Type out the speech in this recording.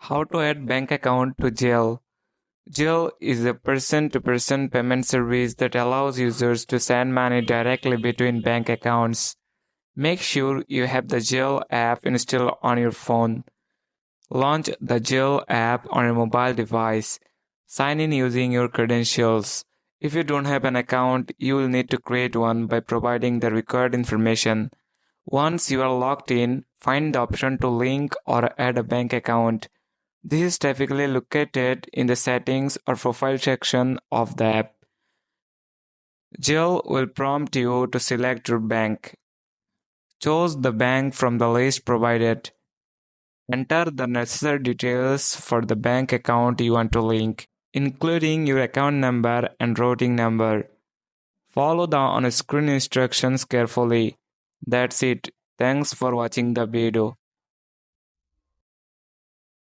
How to add bank account to Zelle. Zelle is a person-to-person payment service that allows users to send money directly between bank accounts. Make sure you have the Zelle app installed on your phone. Launch the Zelle app on your mobile device. Sign in using your credentials. If you don't have an account, you will need to create one by providing the required information. Once you are logged in, find the option to link or add a bank account. This is typically located in the settings or profile section of the app. Jill will prompt you to select your bank. Choose the bank from the list provided. Enter the necessary details for the bank account you want to link, including your account number and routing number. Follow the on-screen instructions carefully. That's it. Thanks for watching the video.